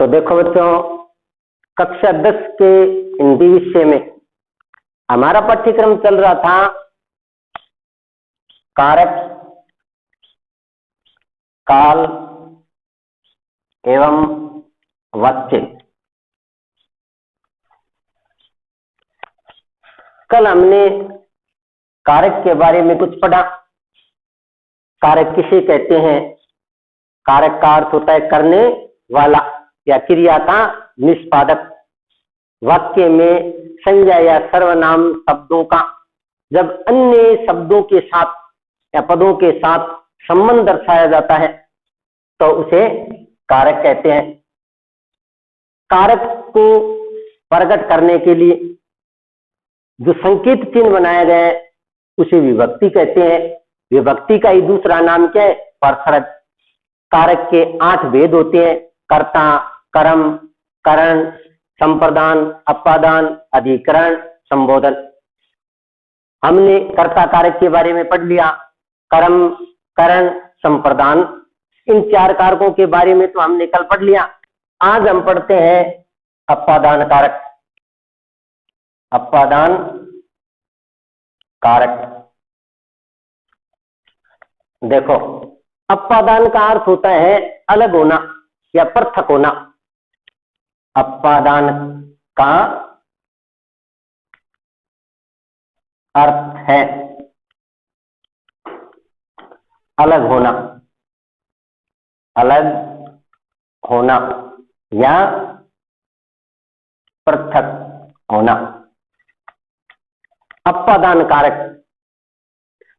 तो देखो बच्चों, कक्षा 10 के हिंदी विषय में हमारा पाठ्यक्रम चल रहा था कारक, काल एवं वाच्य। कल हमने कारक के बारे में कुछ पढ़ा। कारक किसे कहते हैं? कारक का अर्थ होता है करने वाला या क्रिया का निष्पादक। वाक्य में संज्ञा या सर्वनाम शब्दों का जब अन्य शब्दों के साथ या पदों के साथ संबंध दर्शाया जाता है तो उसे कारक कहते हैं। कारक को प्रकट करने के लिए जो संकेत चिन्ह बनाया गया है उसे विभक्ति कहते हैं। विभक्ति का ही दूसरा नाम क्या है? परसरक। कारक के 8 भेद होते हैं: कर्ता, कर्म, करण, संप्रदान, अपादान, अधिकरण, संबोधन। हमने कर्ता कारक के बारे में पढ़ लिया। कर्म, करण, संप्रदान, इन 4 कारकों के बारे में तो हमने कल पढ़ लिया। आज हम पढ़ते हैं अपादान कारक। अपादान कारक देखो, अपादान का अर्थ होता है अलग होना या पृथक होना। अपादान का अर्थ है अलग होना, अलग होना या पृथक होना। अपादान कारक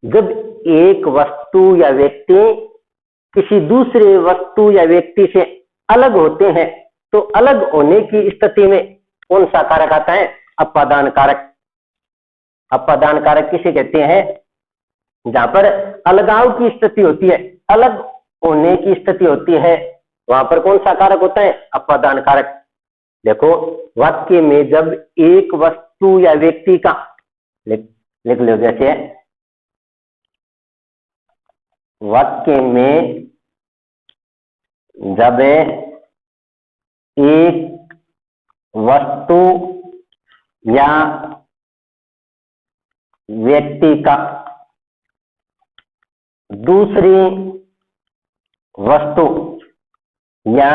जब एक वस्तु या व्यक्ति किसी दूसरे वस्तु या व्यक्ति से अलग होते हैं तो अलग होने की स्थिति में कौन सा कारक आता है? अपादान कारक। अपादान कारक किसे कहते हैं? जहां पर अलगाव की स्थिति होती है, अलग होने की स्थिति होती है, वहां पर कौन सा कारक होता है? अपादान कारक। देखो, वाक्य में जब एक वस्तु या व्यक्ति का लिख लो, जैसे वाक्य में जब एक वस्तु या व्यक्ति का दूसरी वस्तु या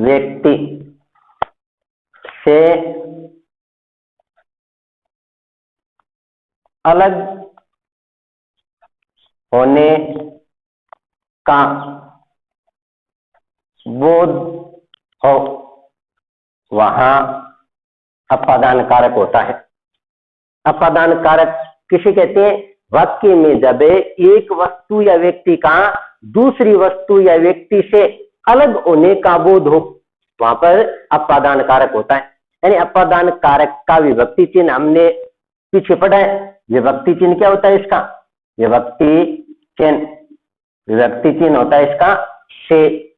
व्यक्ति से अलग होने का बोध हो, वहां अपादान कारक होता है। अपादान कारक किसे कहते हैं? वाक्य में जब एक वस्तु या व्यक्ति का दूसरी वस्तु या व्यक्ति से अलग होने का बोध हो, वहां पर अपादान कारक होता है। यानी अपादान कारक का विभक्ति चिन्ह हमने पीछे पढ़ा है। विभक्ति चिन्ह क्या होता है इसका? विभक्ति चिन्ह होता है इसका से।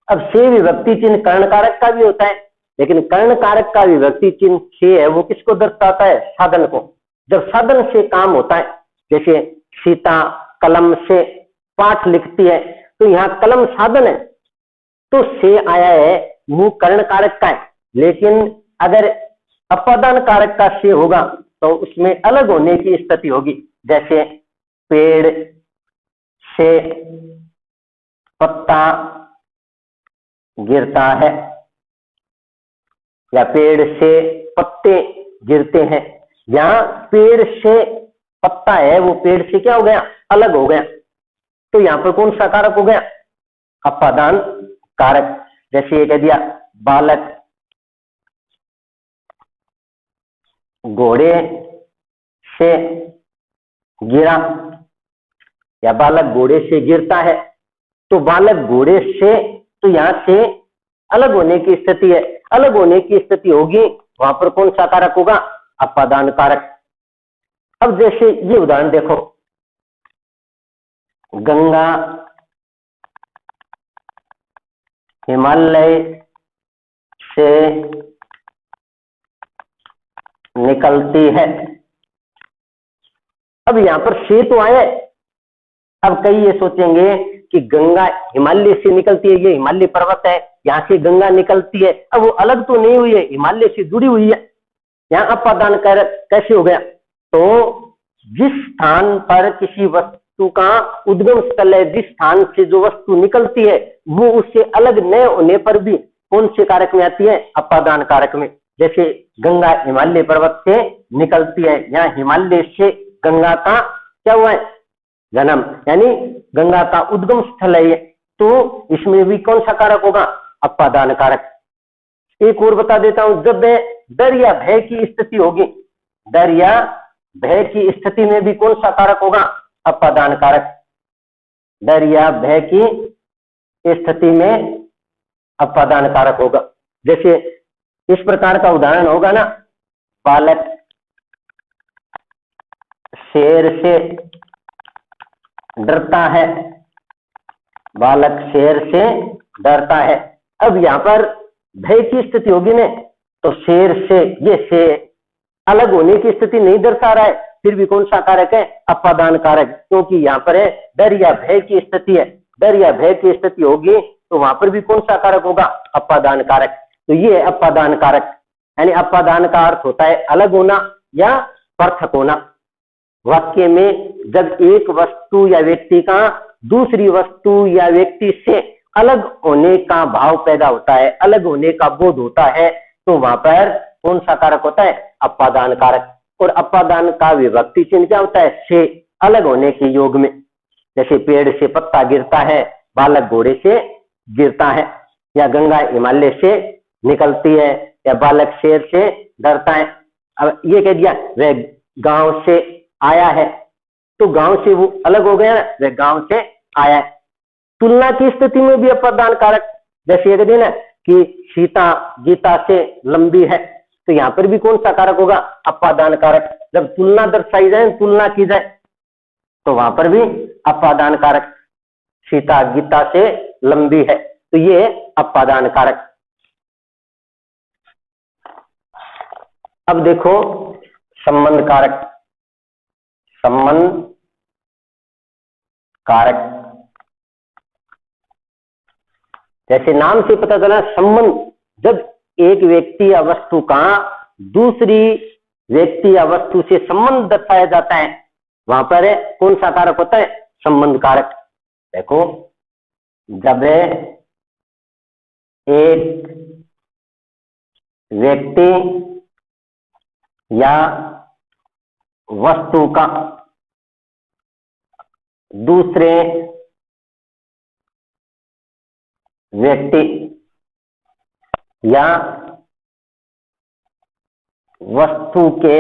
अब से विभक्ति चिन्ह कर्ण कारक का भी होता है, लेकिन कर्ण कारक का विभक्ति चिन्ह से है वो किसको दर्शाता है? साधन को। जब साधन से काम होता है, जैसे सीता कलम से पाठ लिखती है, तो यहाँ कलम साधन है तो से आया है, मुंह कर्ण कारक का है। लेकिन अगर अपादान कारक का से होगा तो उसमें अलग होने की स्थिति होगी। जैसे पेड़ से पत्ता गिरता है या पेड़ से पत्ते गिरते हैं। यहां पेड़ से पत्ता है, वो पेड़ से क्या हो गया? अलग हो गया। तो यहां पर कौन सा कारक हो गया? अपादान कारक। जैसे ये कह दिया बालक घोड़े से गिरा या बालक घोड़े से गिरता है, तो बालक घोड़े से, तो यहां से अलग होने की स्थिति है। अलग होने की स्थिति होगी, वहां पर कौन सा कारक होगा? अपादान कारक। अब जैसे ये उदाहरण देखो, गंगा हिमालय से निकलती है। अब यहां पर से तो आए। अब कई ये सोचेंगे कि गंगा हिमालय से निकलती है, ये हिमालय पर्वत है, यहाँ से गंगा निकलती है। अब वो अलग तो नहीं हुई है, हिमालय से जुड़ी हुई है। यहाँ अपादान कारक कैसे हो गया? तो जिस स्थान पर किसी वस्तु का उद्गम स्थल है, जिस स्थान से जो वस्तु निकलती है, वो उससे अलग न होने पर भी कौन से कारक में आती है? अपादान कारक में। जैसे गंगा हिमालय पर्वत से निकलती है, यहाँ हिमालय से गंगा का क्या हुआ है? जन्म, यानी गंगा का उद्गम स्थल है ये। तो इसमें भी कौन सा कारक होगा? अपादान कारक। एक और बता देता हूं, जब डर या भय की स्थिति होगी, डर या भय की स्थिति में भी कौन सा कारक होगा? अपादान कारक। डर या भय की स्थिति में अपादान कारक होगा। जैसे इस प्रकार का उदाहरण होगा ना, बालक शेर से डरता है, बालक शेर से डरता है। अब यहां पर भय की स्थिति होगी ना, तो शेर से, ये से अलग होने की स्थिति नहीं दर्शा रहा है, फिर भी कौन सा कारक है? अपादान कारक। क्योंकि यहाँ पर है डर या भय की स्थिति है, डर या भय की स्थिति होगी तो वहां पर भी कौन सा कारक होगा? अपादान कारक। तो ये है अपादान कारक। यानी अपादान का अर्थ होता है अलग होना या पृथक होना। वाक्य में जब एक वस्तु या व्यक्ति का दूसरी वस्तु या व्यक्ति से अलग होने का भाव पैदा होता है, अलग होने का बोध होता है, तो वहां पर कौन सा कारक होता है? अपादान कारक। और अपादान का विभक्ति चिन्ह क्या होता है? से, अलग होने के योग में। जैसे पेड़ से पत्ता गिरता है, बालक घोड़े से गिरता है, या गंगा हिमालय से निकलती है, या बालक शेर से डरता है। अब ये कह दिया वह गांव से आया है, तो गांव से वो अलग हो गया, वह गांव से आया है। तुलना की स्थिति में भी अपादान कारक, जैसे ये कहते हैं ना कि सीता गीता से लंबी है, तो यहां पर भी कौन सा कारक होगा? अपादान कारक। जब तुलना दर्शाई जाए, तुलना की जाए, तो वहां पर भी अपादान कारक। सीता गीता से लंबी है, तो ये अपादान कारक। अब देखो संबंध कारक। संबंध कारक, जैसे नाम से पता चला संबंध, जब एक व्यक्ति या वस्तु का दूसरी व्यक्ति या वस्तु से संबंध दर्शाया जाता है, वहां पर कौन सा कारक होता है? संबंध कारक। देखो, जब एक व्यक्ति या वस्तु का दूसरे व्यक्ति या वस्तु के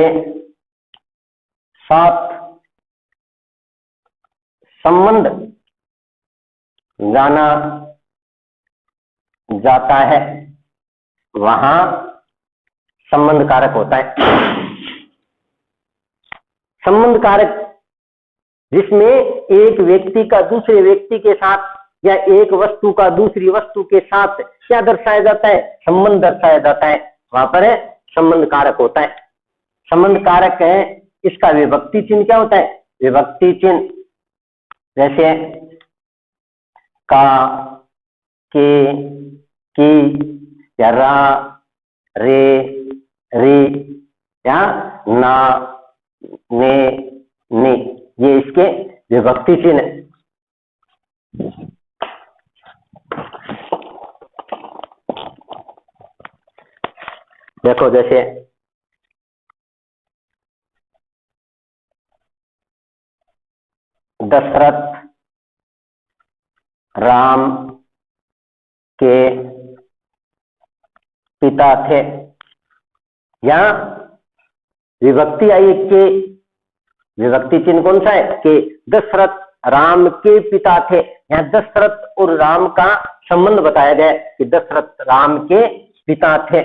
साथ संबंध जाना जाता है, वहां संबंध कारक होता है। संबंध कारक जिसमें एक व्यक्ति का दूसरे व्यक्ति के साथ या एक वस्तु का दूसरी वस्तु के साथ क्या दर्शाया जाता है? संबंध दर्शाया जाता है, वहां पर है संबंध कारक होता है। संबंध कारक है, इसका विभक्ति चिन्ह क्या होता है? विभक्ति चिन्ह, जैसे का, के, की, या रा, रे, री, या ना, ने, ने, ये इसके विभक्ति चिन्ह है। देखो, जैसे दशरथ राम के पिता थे, यहां विभक्ति आई के, विभक्ति चिन्ह कौन सा है? के। दशरथ राम के पिता थे, यहाँ दशरथ और राम का संबंध बताया गया कि दशरथ राम के पिता थे।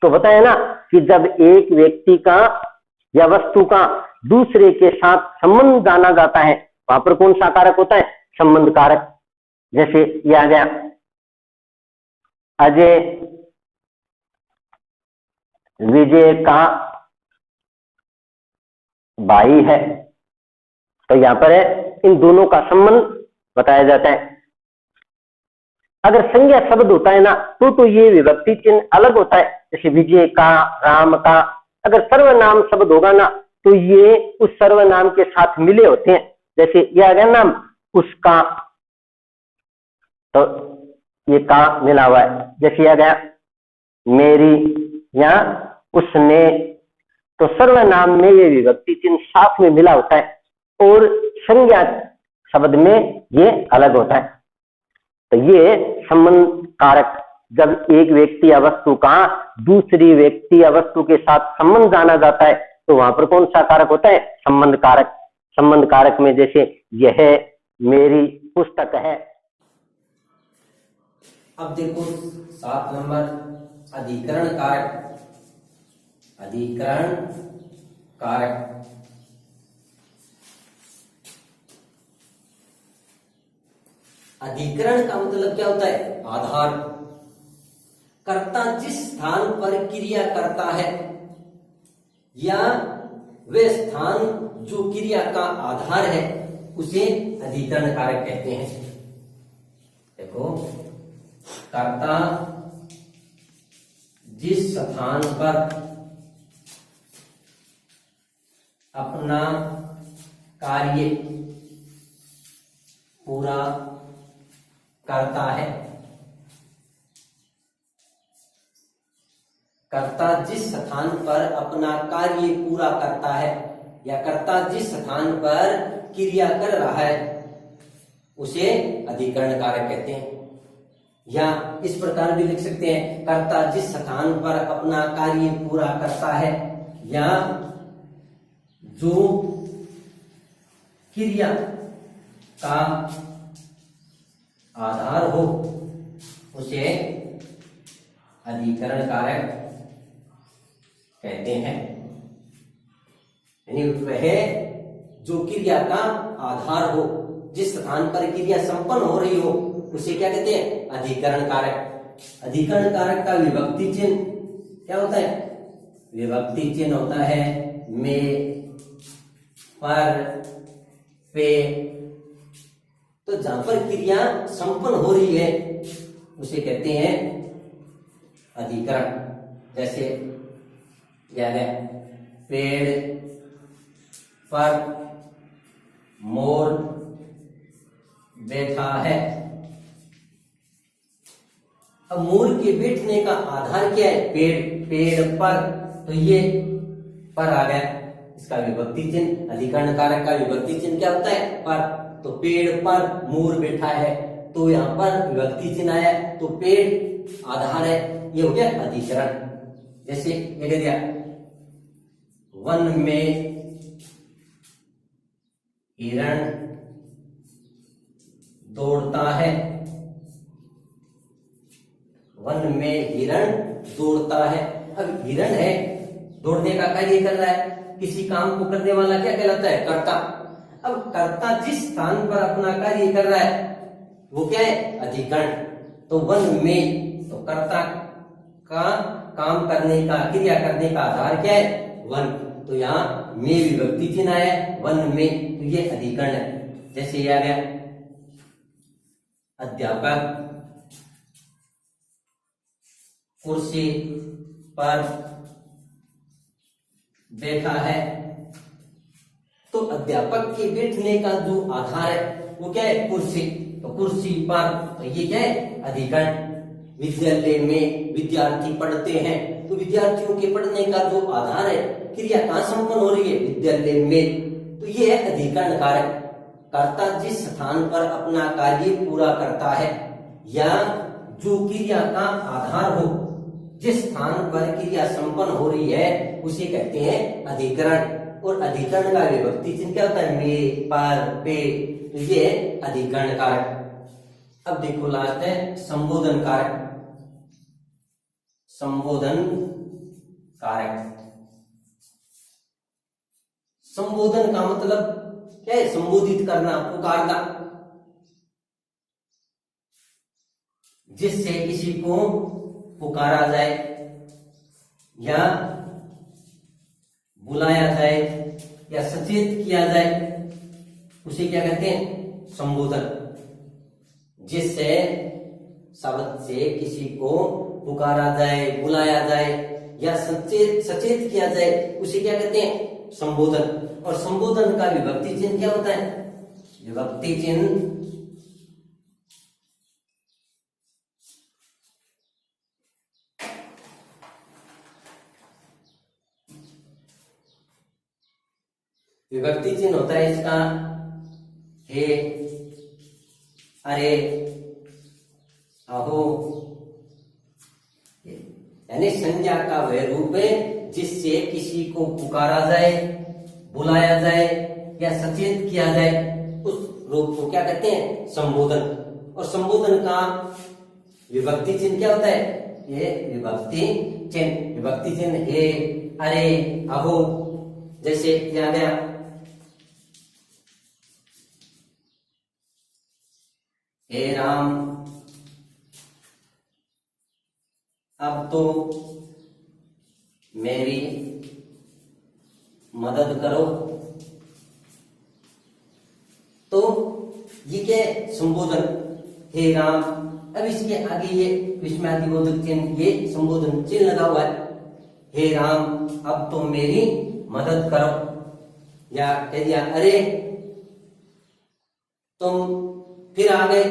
तो बताया ना कि जब एक व्यक्ति का या वस्तु का दूसरे के साथ संबंध जाना जाता है, वहां पर कौन सा कारक होता है? संबंध कारक। जैसे ये आ गया, अजय विजय का भाई है, तो यहां पर है इन दोनों का संबंध बताया जाता है। अगर संज्ञा शब्द होता है ना तो ये विभक्ति चिन्ह अलग होता है, जैसे विजय का, राम का। अगर सर्वनाम शब्द होगा ना तो ये उस सर्वनाम के साथ मिले होते हैं, जैसे ये आ गया नाम उसका, तो ये का मिला हुआ है। जैसे आ गया मेरी या उसने, तो सर्वनाम में ये विभक्ति चिन्ह साथ में मिला होता है और संज्ञा शब्द में ये अलग होता है। तो ये संबंध कारक, जब एक व्यक्ति या वस्तु का दूसरी व्यक्ति या वस्तु के साथ संबंध जाना जाता है तो वहां पर कौन सा कारक होता है? संबंध कारक। संबंध कारक में जैसे यह मेरी पुस्तक है। अब देखो 7 नंबर अधिकरण कारक। अधिकरण कारक अधिकरण का मतलब क्या होता है? आधार। कर्ता जिस स्थान पर क्रिया करता है या वे स्थान जो क्रिया का आधार है उसे अधिकरण कारक कहते हैं। देखो, कर्ता जिस स्थान पर अपना कार्य पूरा करता है, कर्ता जिस स्थान पर अपना कार्य पूरा करता है या कर्ता जिस स्थान पर क्रिया कर रहा है उसे अधिकरण कारक कहते हैं। या इस प्रकार भी लिख सकते हैं, कर्ता जिस स्थान पर अपना कार्य पूरा करता है या जो क्रिया का आधार हो उसे अधिकरण कारक कहते हैं। यानी वह जो क्रिया का आधार हो, जिस स्थान पर क्रिया संपन्न हो रही हो उसे क्या कहते हैं? अधिकरण कारक। अधिकरण कारक का विभक्ति चिन्ह क्या होता है? विभक्ति चिन्ह होता है में, पर, पे। तो जहां पर क्रिया संपन्न हो रही है उसे कहते हैं अधिकरण। जैसे याद है, पेड़ पर मोर बैठा है। अब मोर के बैठने का आधार क्या है? पेड़। पेड़ पर, तो ये पर आ गया, इसका विभक्ति चिन्ह। अधिकरण कारक का विभक्ति चिन्ह क्या होता है? पर। तो पेड़ पर मोर बैठा है तो यहां पर विभक्ति चिन्ह आया, तो पेड़ आधार है, ये हो गया अधिकरण। जैसे ये कह दिया, वन में हिरण दौड़ता है। वन में हिरण दौड़ता है। अब हिरण है, दौड़ने का कार्य कर रहा है, किसी काम को करने वाला क्या कहलाता है? कर्ता। अब कर्ता जिस स्थान पर अपना कार्य कर रहा है वो क्या है? अधिकरण। तो वन में, तो कर्ता का काम करने का, क्रिया करने का आधार क्या है? वन। तो यहाँ में विभक्ति चिन्ह है, वन में, तो ये अधिकरण है। जैसे ये आ गया, अध्यापक कुर्सी पर बैठा है। तो अध्यापक के बैठने का जो आधार है वो क्या है? कुर्सी। तो कुर्सी पर, तो ये क्या है? अधिकरण। विद्यालय में विद्यार्थी पढ़ते हैं, तो विद्यार्थियों के पढ़ने का जो आधार है, क्रिया कहां संपन्न हो रही है? विद्यालय में, तो ये है अधिकरण कारक। कर्ता जिस स्थान पर अपना कार्य पूरा करता है या जो क्रिया का आधार हो, जिस स्थान पर क्रिया संपन्न हो रही है उसे कहते हैं अधिकरण। और अधिकरण का विभक्ति चिन्ह क्या होता है? में, पर, पे। तो ये अधिकरण कारक। अब देखो लास्ट है संबोधन कारक। संबोधन कारक, संबोधन का मतलब क्या है? संबोधित करना, पुकारना। जिससे किसी को पुकारा जाए या बुलाया जाए या सचेत किया जाए उसे क्या कहते हैं? संबोधन। जिससे शब्द से किसी को पुकारा जाए, बुलाया जाए या सचेत किया जाए, उसे क्या कहते हैं? संबोधन। और संबोधन का विभक्ति चिन्ह क्या होता है? विभक्ति चिन्ह होता है इसका हे, अरे, अहो, यानी संज्ञा का वह रूप है जिससे किसी को पुकारा जाए, बुलाया जाए या सचेत किया जाए, उस रूप को क्या कहते हैं? संबोधन। और संबोधन का विभक्ति चिन्ह क्या होता है? ये विभक्ति चिन्ह। विभक्ति चिन्ह हे, अरे, अहो, जैसे क्या गया? हे राम, अब तो मेरी मदद करो। तो ये क्या है? संबोधन। हे राम। अब इसके आगे ये विस्मयादिबोधक चिन्ह, ये संबोधन चिन्ह लगा हुआ है। हे राम, अब तो मेरी मदद करो। या कह दिया अरे तुम फिर आ गए,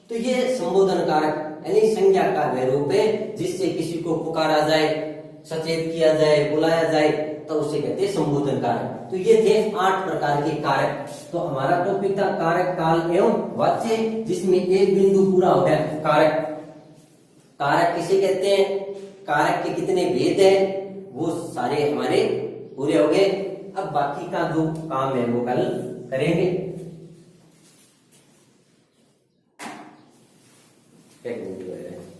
तो ये संबोधन कारक यानी संज्ञा का वह रूप है जिससे किसी को पुकारा जाए, सचेत किया जाए, बुलाया जाए, तो उसे कहते हैं संबोधन कारक। तो ये थे 8 प्रकार के कारक। तो हमारा टॉपिक था कारक, काल एवं वाच्य, जिसमें एक बिंदु पूरा हो गया। कारक, कारक किसे कहते हैं? कारक के कितने भेद हैं, वो सारे हमारे पूरे हो गए। अब बाकी का जो काम है वो कल करेंगे। एक मिनट